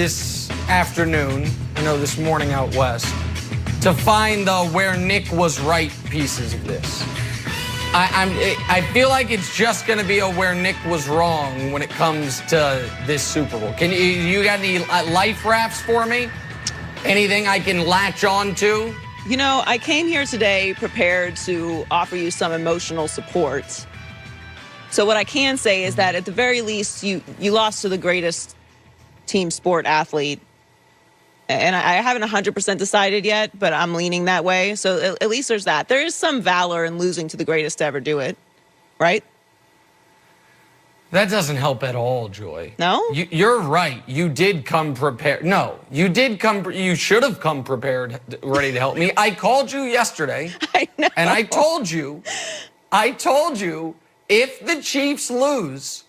this afternoon, this morning out west, to find the where Nick was right pieces of this. I feel like it's just going to be a where Nick was wrong when it comes to this Super Bowl. You got any life rafts for me? Anything I can latch on to? I came here today prepared to offer you some emotional support. So what I can say is that at the very least, you lost to the greatest team sport athlete. And I haven't 100% decided yet, but I'm leaning that way. So at least there's that. There is some valor in losing to the greatest to ever do it, right? That doesn't help at all, Joy. No? You're right. You did come prepared. No, you should have come prepared, ready to help me. I called you yesterday. I know. And I told you, if the Chiefs lose,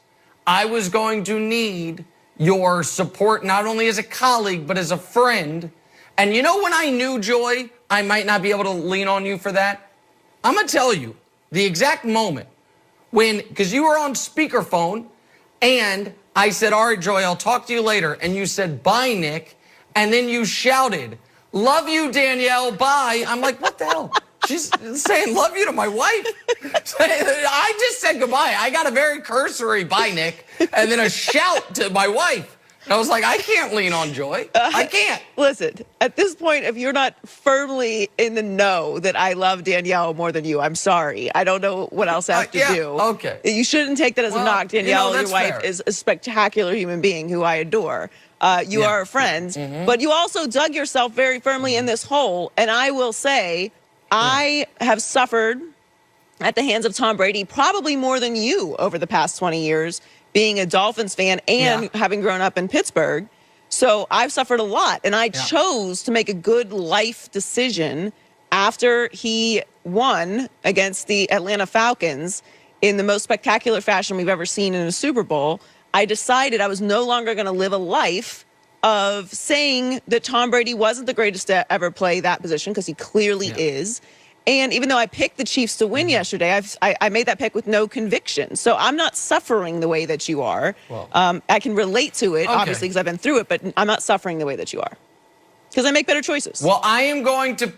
I was going to need your support, not only as a colleague, but as a friend. And when I knew, Joy, I might not be able to lean on you for that? I'm going to tell you the exact moment because you were on speakerphone, and I said, all right, Joy, I'll talk to you later. And you said, bye, Nick. And then you shouted, love you, Danielle, bye. I'm like, what the hell? She's saying love you to my wife. I just said goodbye. I got a very cursory bye, Nick, and then a shout to my wife. And I was like, I can't lean on Joy. I can't. Listen, at this point, if you're not firmly in the know that I love Danielle more than you, I'm sorry. I don't know what else I have to do. Okay. You shouldn't take that as a knock. Danielle, your wife, is a spectacular human being who I adore. You are friends, but you also dug yourself very firmly in this hole. And I will say, I have suffered at the hands of Tom Brady probably more than you over the past 20 years, being a Dolphins fan and having grown up in Pittsburgh. So I've suffered a lot, and I chose to make a good life decision after he won against the Atlanta Falcons in the most spectacular fashion we've ever seen in a Super Bowl. I decided I was no longer going to live a life of saying that Tom Brady wasn't the greatest to ever play that position, because he clearly is. And even though I picked the Chiefs to win yesterday, I made that pick with no conviction. So I'm not suffering the way that you are. Well, I can relate to it, obviously, because I've been through it, but I'm not suffering the way that you are, because I make better choices. Well, I am going to...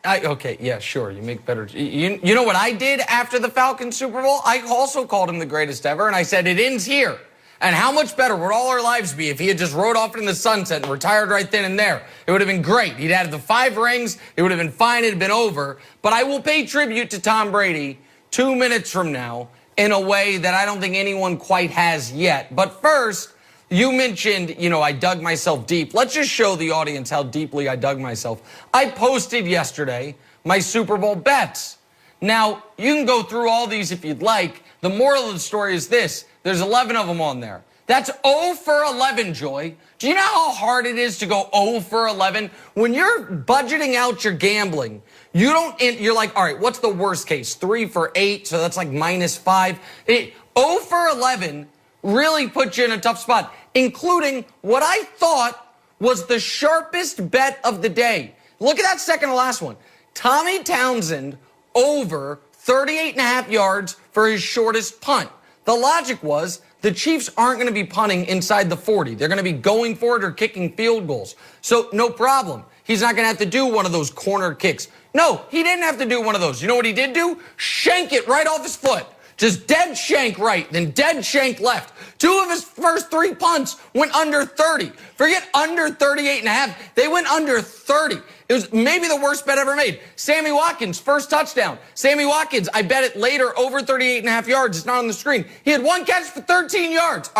okay, yeah, sure, you make better... You know what I did after the Falcons Super Bowl? I also called him the greatest ever, and I said it ends here. And how much better would all our lives be if he had just rode off into the sunset and retired right then and there? It would have been great. He'd had the 5 rings. It would have been fine. It had been over. But I will pay tribute to Tom Brady 2 minutes from now in a way that I don't think anyone quite has yet. But first, you mentioned, I dug myself deep. Let's just show the audience how deeply I dug myself. I posted yesterday my Super Bowl bets. Now, you can go through all these if you'd like. The moral of the story is this. There's 11 of them on there. That's 0 for 11, Joy. Do you know how hard it is to go 0 for 11? When you're budgeting out your gambling, you're like, all right, what's the worst case? 3 for 8, so that's like -5. 0 for 11 really puts you in a tough spot, including what I thought was the sharpest bet of the day. Look at that second to last one. Tommy Townsend over 38.5 yards for his shortest punt. The logic was the Chiefs aren't going to be punting inside the 40. They're going to be going for it or kicking field goals. So no problem. He's not going to have to do one of those corner kicks. No, he didn't have to do one of those. You know what he did do? Shank it right off his foot. Just dead shank right, then dead shank left. 2 of his first 3 punts went under 30. Forget under 38.5. They went under 30. It was maybe the worst bet ever made. Sammy Watkins, first touchdown. Sammy Watkins, I bet it later, over 38.5 yards. It's not on the screen. He had 1 catch for 13 yards.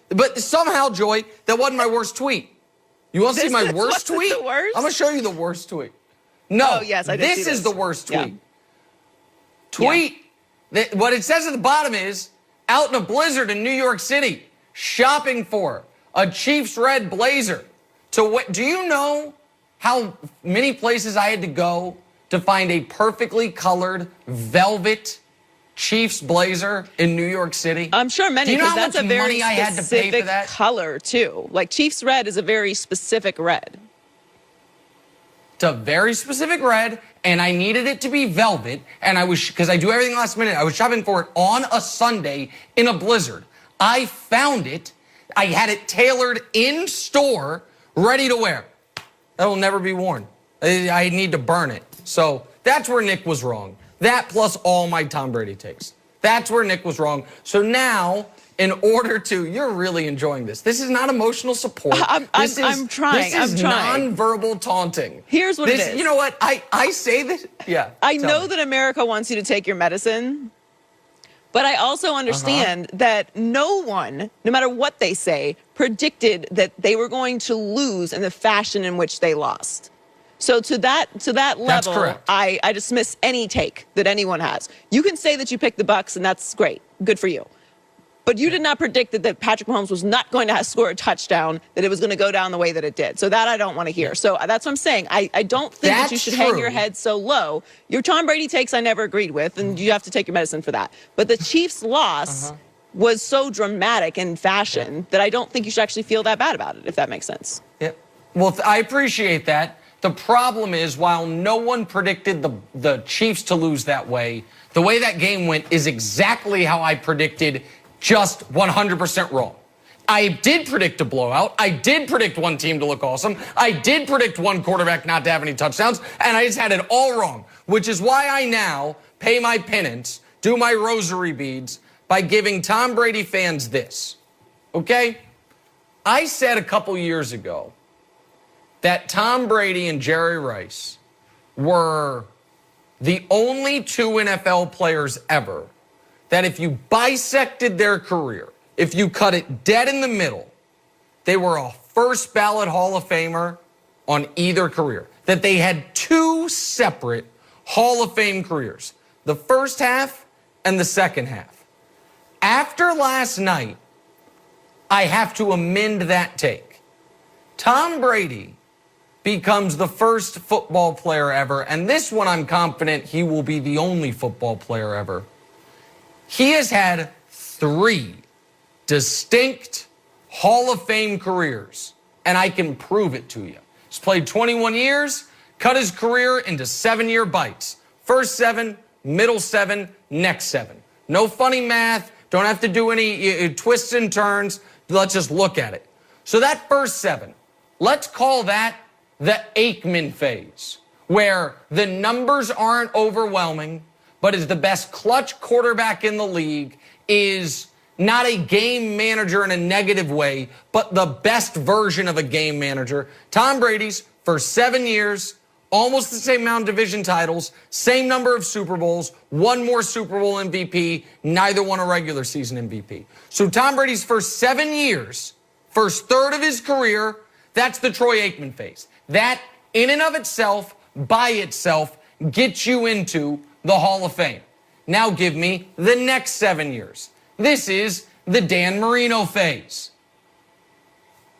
But somehow, Joy, that wasn't my worst tweet. You want to see my worst tweet? The worst? I'm going to show you the worst tweet. No, oh, yes, I did this see is the worst tweet. Yeah. Tweet. What it says at the bottom is, out in a blizzard in New York City, shopping for a Chiefs red blazer. Do you know how many places I had to go to find a perfectly colored velvet Chiefs blazer in New York City? I'm sure many, because that's a very specific that? color, too. Like, Chiefs red is a very specific red. It's a very specific red, and I needed it to be velvet, and because I do everything last minute, I was shopping for it on a Sunday in a blizzard. I found it. I had it tailored in store, ready to wear. That'll never be worn. I need to burn it. So that's where Nick was wrong. That plus all my Tom Brady takes. That's where Nick was wrong. So now, in order to, you're really enjoying this. This is not emotional support. I'm trying. This is nonverbal taunting. Here's what it is. You know what? I say this. Yeah. I know that America wants you to take your medicine, but I also understand that no one, no matter what they say, predicted that they were going to lose in the fashion in which they lost. So to that level, I dismiss any take that anyone has. You can say that you picked the Bucs, and that's great. Good for you. But you did not predict that Patrick Mahomes was not going to score a touchdown, that it was going to go down the way that it did. So that I don't want to hear. So that's what I'm saying. I don't think that you should hang your head so low. Your Tom Brady takes I never agreed with, and you have to take your medicine for that. But the Chiefs' loss was so dramatic in fashion that I don't think you should actually feel that bad about it, if that makes sense. Yeah. Well, I appreciate that. The problem is, while no one predicted the Chiefs to lose that way, the way that game went is exactly how I predicted, just 100% wrong. I did predict a blowout. I did predict one team to look awesome. I did predict one quarterback not to have any touchdowns, and I just had it all wrong, which is why I now pay my penance, do my rosary beads, by giving Tom Brady fans this, okay? I said a couple years ago that Tom Brady and Jerry Rice were the only two NFL players ever that if you bisected their career, if you cut it dead in the middle, they were a first ballot Hall of Famer on either career. That they had two separate Hall of Fame careers, the first half and the second half. After last night, I have to amend that take. Tom Brady becomes the first football player ever, and this one I'm confident he will be the only football player ever. He has had 3 distinct Hall of Fame careers, and I can prove it to you. He's played 21 years, cut his career into 7-year bites. First 7, middle 7, next 7. No funny math, don't have to do any twists and turns. Let's just look at it. So that first 7, let's call that the Aikman phase, where the numbers aren't overwhelming, but is the best clutch quarterback in the league, is not a game manager in a negative way, but the best version of a game manager. Tom Brady's for 7 years, almost the same amount of division titles, same number of Super Bowls, one more Super Bowl MVP, neither won a regular season MVP. So Tom Brady's first 7 years, first third of his career, that's the Troy Aikman phase. That, in and of itself, by itself, gets you into the Hall of Fame. Now give me the next 7 years. This is the Dan Marino phase.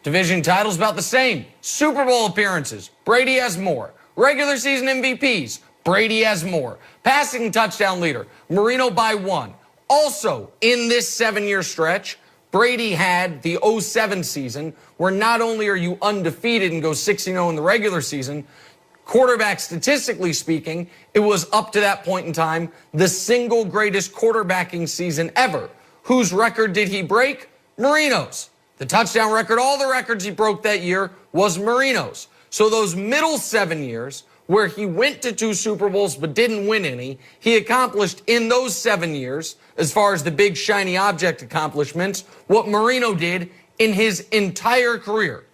Division titles about the same. Super Bowl appearances, Brady has more. Regular season MVPs, Brady has more. Passing touchdown leader, Marino by 1. Also, in this 7-year stretch, Brady had the 07 season, where not only are you undefeated and go 6-0 in the regular season, quarterback statistically speaking, it was up to that point in time the single greatest quarterbacking season ever. Whose record did he break? Marino's. The touchdown record, all the records he broke that year was Marino's. So those middle 7 years, where he went to 2 Super Bowls but didn't win any, he accomplished in those 7 years, as far as the big shiny object accomplishments, what Marino did in his entire career.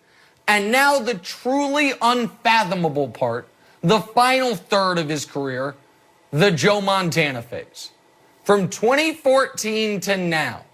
And now the truly unfathomable part, the final third of his career, the Joe Montana phase. From 2014 to now,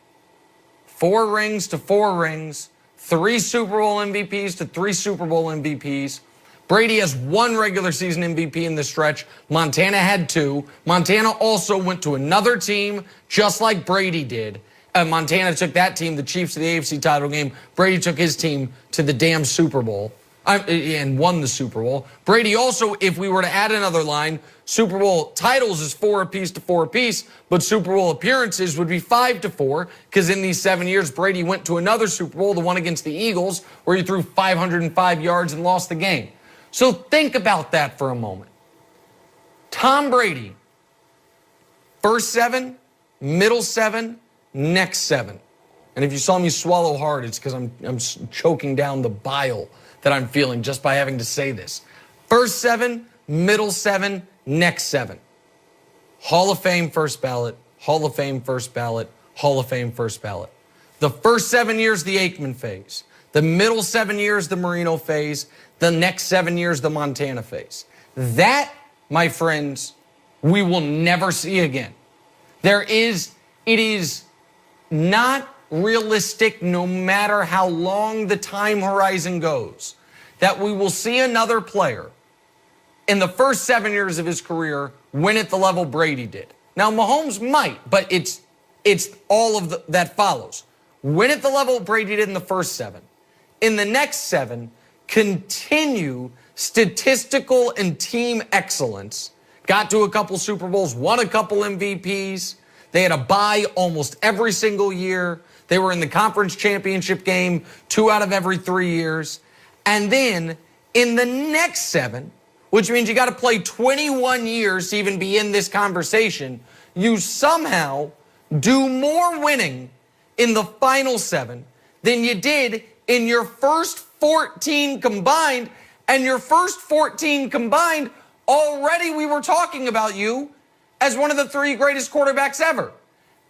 4 rings to 4 rings, 3 Super Bowl MVPs to 3 Super Bowl MVPs. Brady has 1 regular season MVP in this stretch. Montana had 2. Montana also went to another team, just like Brady did. Montana took that team, the Chiefs, to the AFC title game. Brady took his team to the damn Super Bowl and won the Super Bowl. Brady also, if we were to add another line, Super Bowl titles is 4 apiece to 4 apiece, but Super Bowl appearances would be 5 to 4, because in these 7 years, Brady went to another Super Bowl, the one against the Eagles, where he threw 505 yards and lost the game. So think about that for a moment. Tom Brady, first 7, middle 7, next 7. And if you saw me swallow hard, it's because I'm choking down the bile that I'm feeling just by having to say this. First 7, middle 7, next 7. Hall of Fame first ballot, Hall of Fame first ballot, Hall of Fame first ballot. The first 7 years, the Aikman phase. The middle 7 years, the Marino phase. The next 7 years, the Montana phase. That, my friends, we will never see again. It is not realistic, no matter how long the time horizon goes, that we will see another player in the first 7 years of his career win at the level Brady did. Now, Mahomes might, but it's all of that follows. Win at the level Brady did in the first 7. In the next 7, continue statistical and team excellence. Got to a couple Super Bowls, won a couple MVPs. They had a bye almost every single year. They were in the conference championship game 2 out of every 3 years. And then in the next 7, which means you got to play 21 years to even be in this conversation, you somehow do more winning in the final 7 than you did in your first 14 combined. And your first 14 combined, already we were talking about you as one of the 3 greatest quarterbacks ever.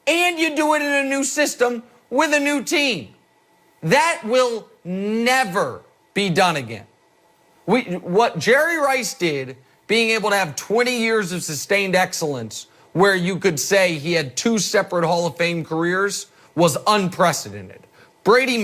And you do it in a new system with a new team. That will never be done again. What Jerry Rice did, being able to have 20 years of sustained excellence where you could say he had 2 separate Hall of Fame careers, was unprecedented. Brady